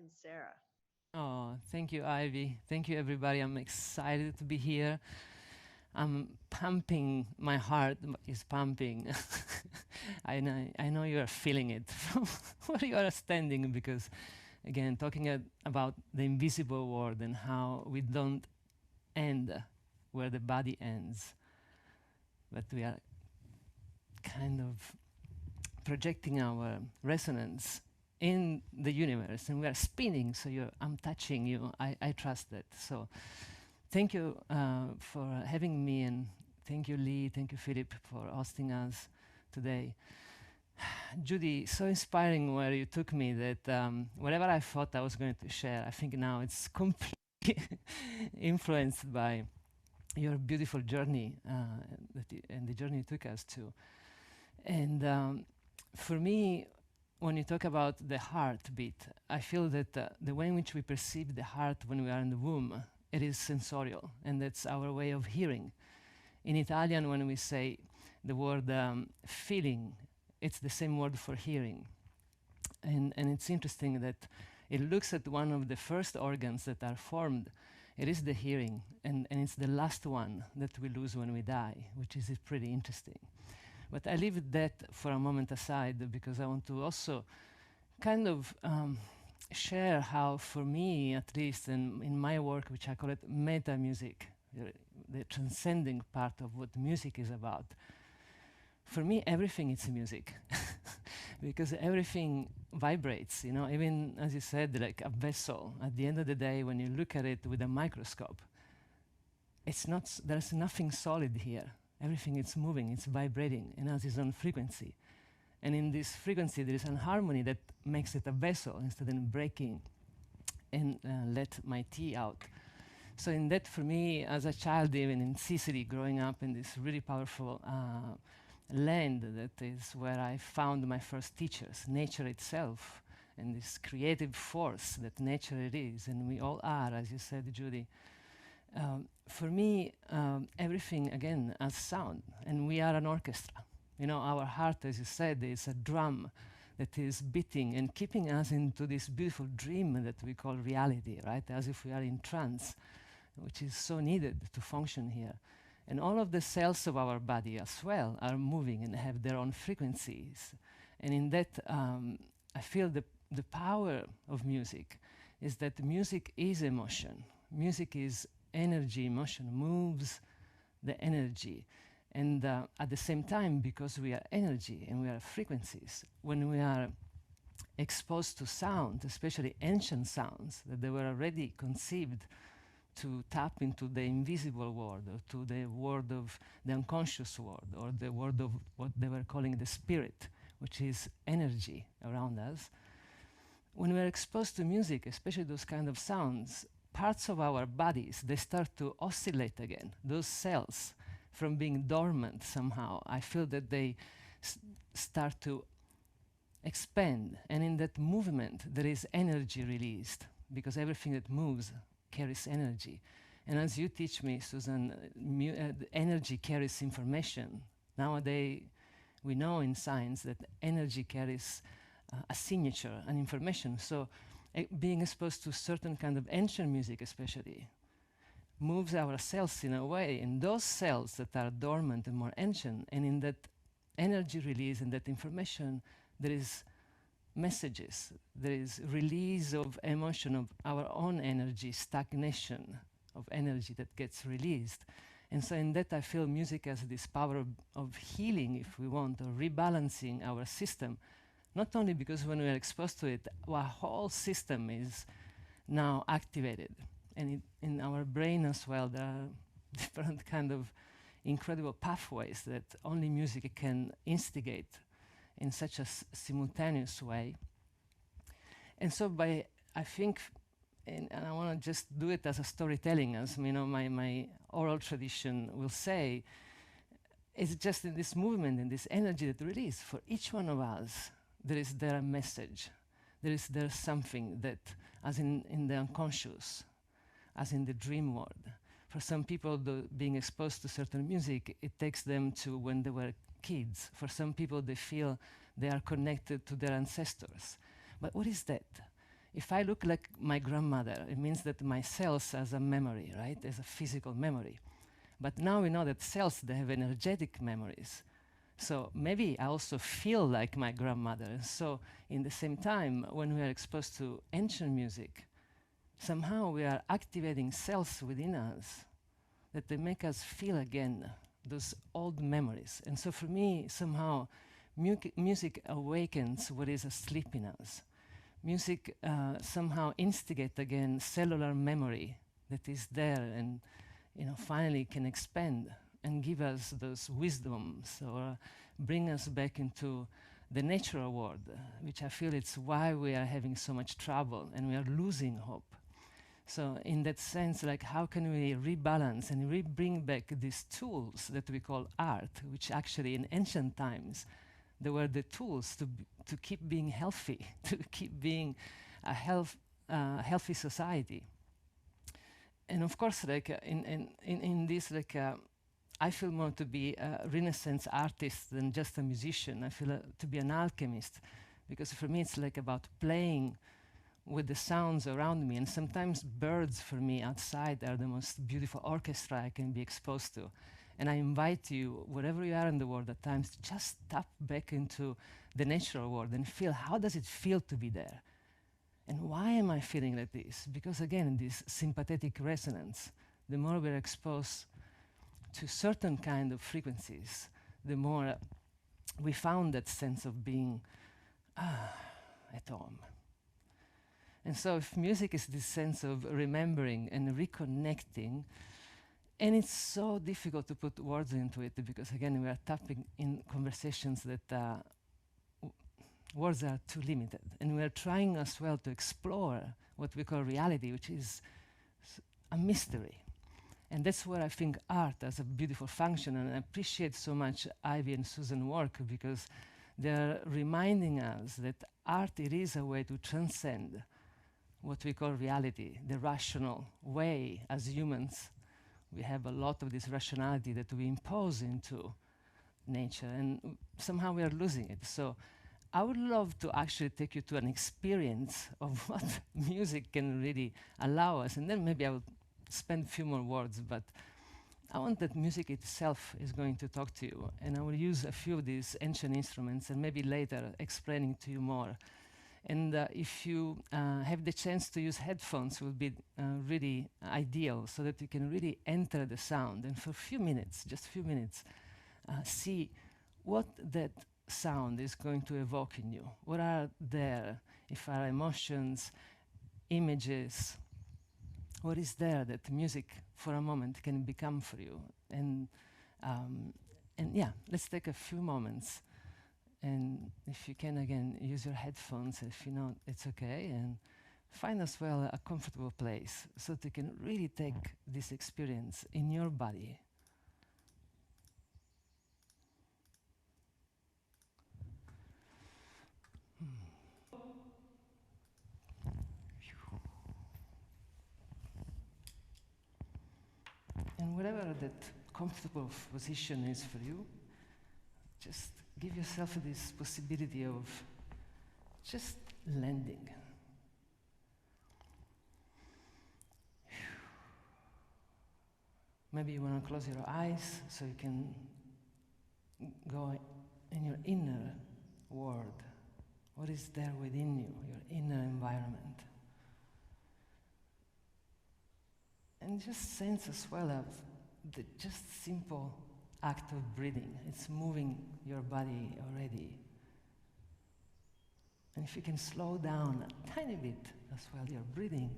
Inserra. Oh, thank you, Ivy. Thank you, everybody. I'm excited to be here. I'm pumping. My heart is pumping. I know you are feeling it from where you are standing because, again, talking about the invisible world and how we don't end where the body ends, but we are kind of projecting our resonance in the universe and we are spinning. So I'm touching you. I trust that. So thank you for having me, and thank you, Lee. Thank you, Philip, for hosting us today. Judy, so inspiring where you took me that whatever I thought I was going to share, I think now it's completely influenced by your beautiful journey and the journey you took us to. And for me, when you talk about the heartbeat, I feel that the way in which we perceive the heart when we are in the womb, it is sensorial, and that's our way of hearing. In Italian, when we say the word feeling, it's the same word for hearing. And it's interesting that it looks at one of the first organs that are formed. It is the hearing, and it's the last one that we lose when we die, which is pretty interesting. But I leave that for a moment aside because I want to also kind of share how, for me at least, in my work, which I call it MetaMusic, the transcending part of what music is about. For me, everything is music because everything vibrates, you know, even as you said, like a vessel. At the end of the day, when you look at it with a microscope, it's not, there's nothing solid here. Everything is moving, it's vibrating, and has its own frequency. And in this frequency, there is an harmony that makes it a vessel instead of breaking and let my tea out. So in that, for me, as a child, even in Sicily, growing up in this really powerful land, that is where I found my first teachers, nature itself, and this creative force that nature it is, and we all are, as you said, Judy. For me, everything, again, as sound, and we are an orchestra. You know, our heart, as you said, is a drum that is beating and keeping us into this beautiful dream that we call reality, right? As if we are in trance, which is so needed to function here. And all of the cells of our body as well are moving and have their own frequencies. And in that, I feel the power of music is that music is emotion. Music is energy. Emotion moves the energy. And at the same time, because we are energy and we are frequencies, when we are exposed to sound, especially ancient sounds, that they were already conceived to tap into the invisible world, or to the world of the unconscious world, or the world of what they were calling the spirit, which is energy around us. When we're exposed to music, especially those kind of sounds, parts of our bodies, they start to oscillate again. Those cells, from being dormant somehow, I feel that they start to expand. And in that movement, there is energy released, because everything that moves carries energy. And as you teach me, Susan, energy carries information. Nowadays, we know in science that energy carries a signature, an information. So being exposed to certain kind of ancient music especially moves our cells in a way, and those cells that are dormant and more ancient, and in that energy release and that information, there is messages, there is release of emotion of our own energy, stagnation of energy that gets released. And so in that I feel music has this power of healing, if we want, or rebalancing our system, not only because when we are exposed to it, our whole system is now activated. And in our brain as well, there are different kind of incredible pathways that only music can instigate in such a simultaneous way. And so I think, and I want to just do it as a storytelling, as you know, my oral tradition will say, it's just in this movement, in this energy that release for each one of us, there is there a message. There's something that, as in the unconscious, as in the dream world. For some people, being exposed to certain music, it takes them to when they were kids. For some people, they feel they are connected to their ancestors. But what is that? If I look like my grandmother, it means that my cells has a memory, right? There's a physical memory. But now we know that cells, they have energetic memories. So maybe I also feel like my grandmother. And so in the same time, when we are exposed to ancient music, somehow we are activating cells within us that they make us feel again those old memories. And so for me, somehow, music awakens what is asleep in us. Music somehow instigates again cellular memory that is there and finally can expand and give us those wisdoms or bring us back into the natural world, which I feel it's why we are having so much trouble and we are losing hope. So in that sense, like how can we rebalance and bring back these tools that we call art, which actually in ancient times, they were the tools to keep being healthy, to keep being a healthy society. And of course, like in this, like I feel more to be a Renaissance artist than just a musician. I feel to be an alchemist, because for me it's like about playing with the sounds around me. And sometimes birds for me outside are the most beautiful orchestra I can be exposed to. And I invite you, wherever you are in the world at times, to just tap back into the natural world and feel how does it feel to be there. And why am I feeling like this? Because again, this sympathetic resonance, the more we're exposed to certain kind of frequencies, the more we found that sense of being at home. And so if music is this sense of remembering and reconnecting, and it's so difficult to put words into it because again, we are tapping in conversations that words are too limited. And we are trying as well to explore what we call reality, which is a mystery. And that's where I think art has a beautiful function, and I appreciate so much Ivy and Susan's work because they're reminding us that art, it is a way to transcend what we call reality, the rational way. As humans, we have a lot of this rationality that we impose into nature, and somehow we are losing it. So I would love to actually take you to an experience of what music can really allow us, and then maybe I will spend a few more words, but I want that music itself is going to talk to you, and I will use a few of these ancient instruments and maybe later explaining to you more. And if you have the chance to use headphones, it will be really ideal so that you can really enter the sound and for a few minutes, just a few minutes, see what that sound is going to evoke in you. What are there, if are emotions, images, what is there that music for a moment can become for you? And yeah, let's take a few moments. And if you can, again, use your headphones, if you know it's okay, and find as well a comfortable place so that you can really take this experience in your body. And whatever that comfortable position is for you, just give yourself this possibility of just landing. Maybe you want to close your eyes so you can go in your inner world. What is there within you, your inner environment? And just sense as well of the just simple act of breathing. It's moving your body already. And if you can slow down a tiny bit as well your breathing,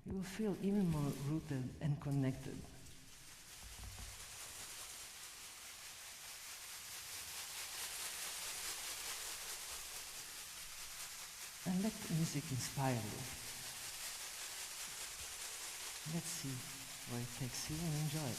you will feel even more rooted and connected. And let music inspire you. Let's see where it takes you and enjoy it.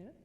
hear it?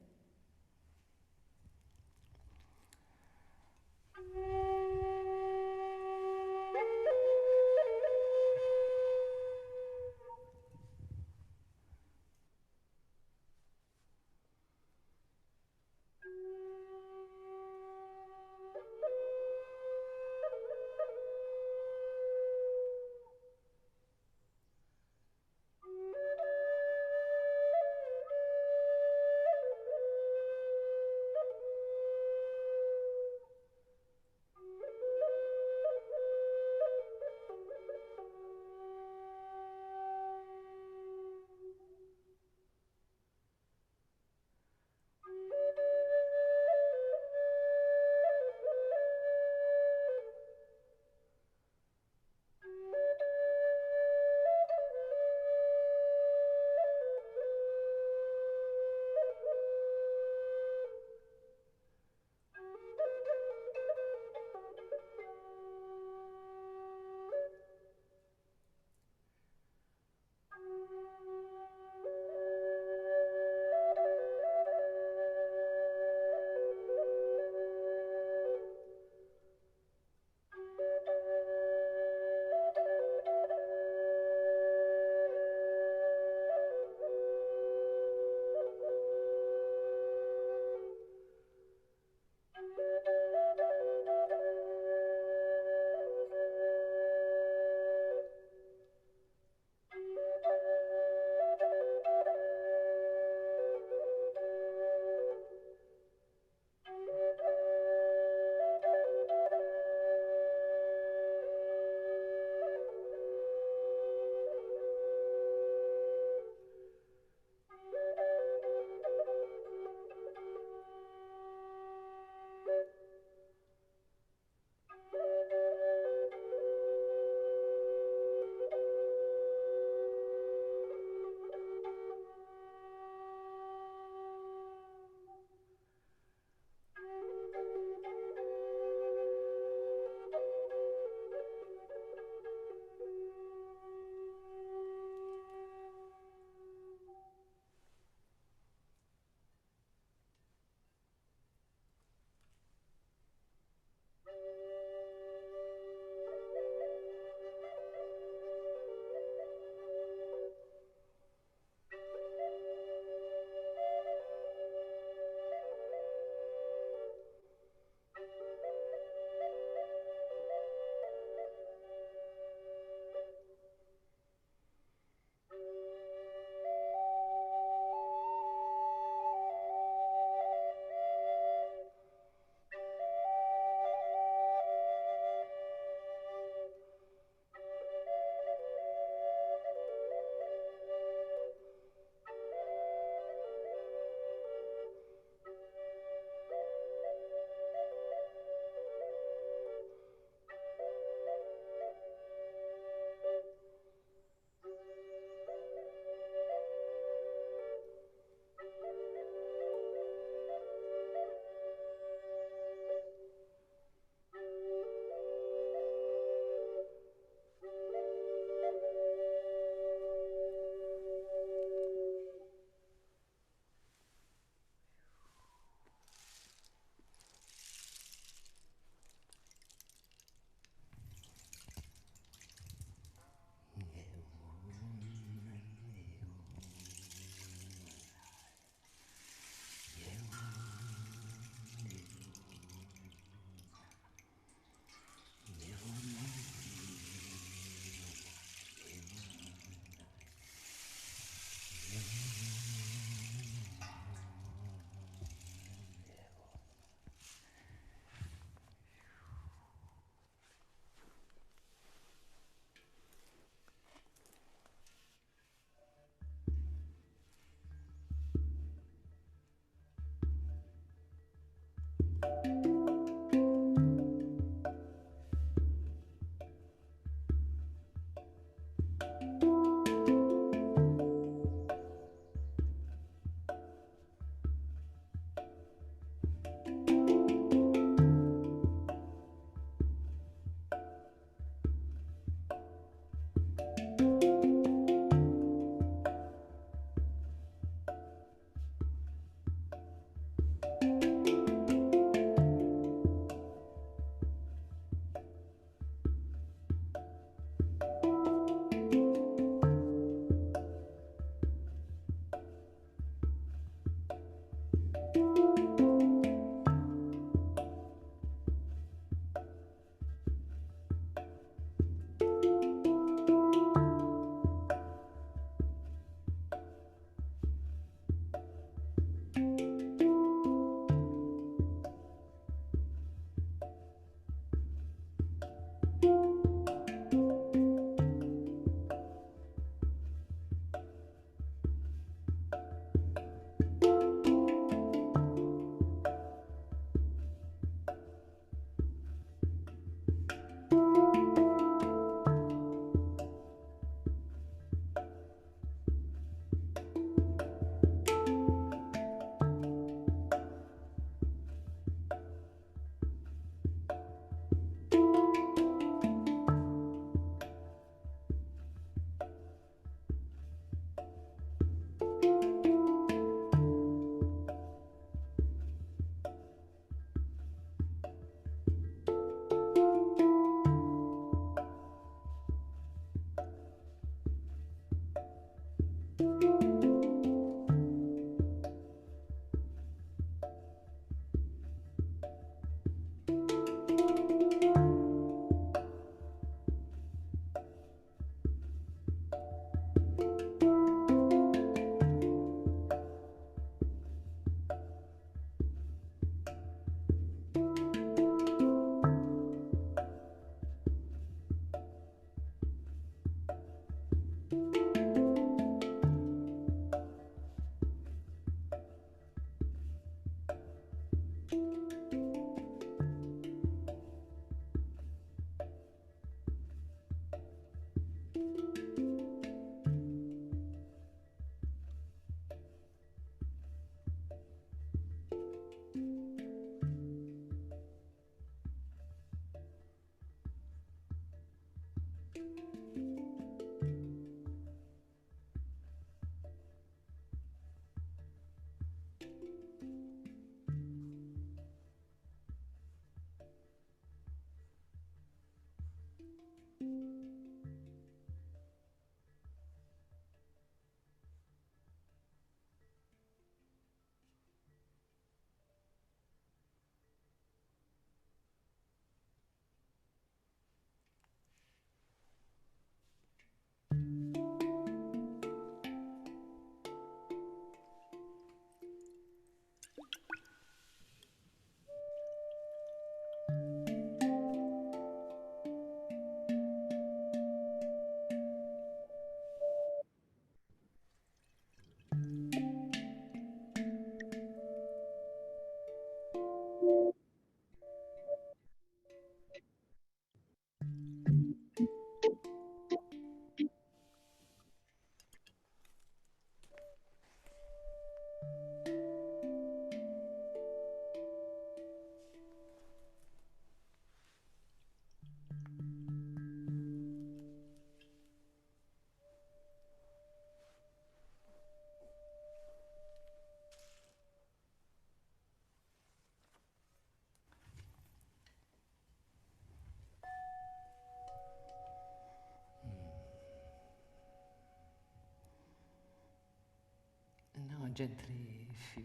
And now gently, if you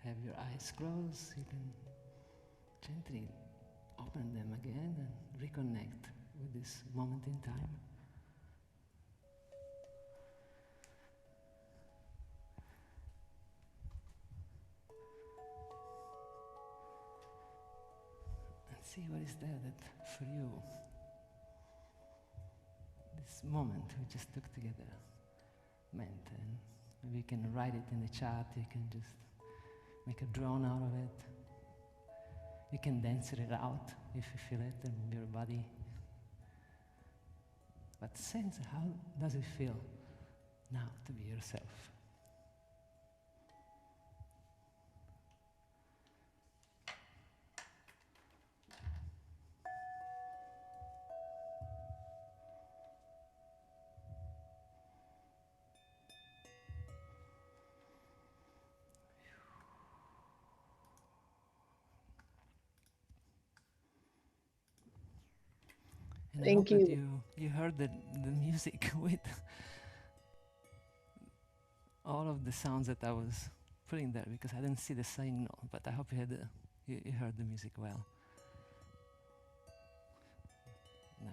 have your eyes closed, you can gently open them again and reconnect with this moment in time. And see what is there that for you, this moment we just took together meant. And maybe you can write it in the chat, you can just make a drone out of it. You can dance it out if you feel it in your body. But sense, how does it feel now to be yourself? And Thank I hope you. that you heard the music with all of the sounds that I was putting there, because I didn't see the signal, but I hope you heard the music well. Nice.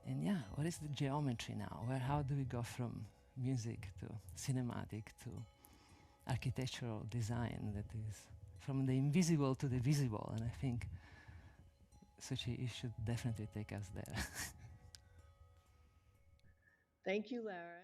And yeah, what is the geometry now? How do we go from music to cinematic to architectural design that is from the invisible to the visible? And I think, Suchi, you should definitely take us there. Thank you, Lara.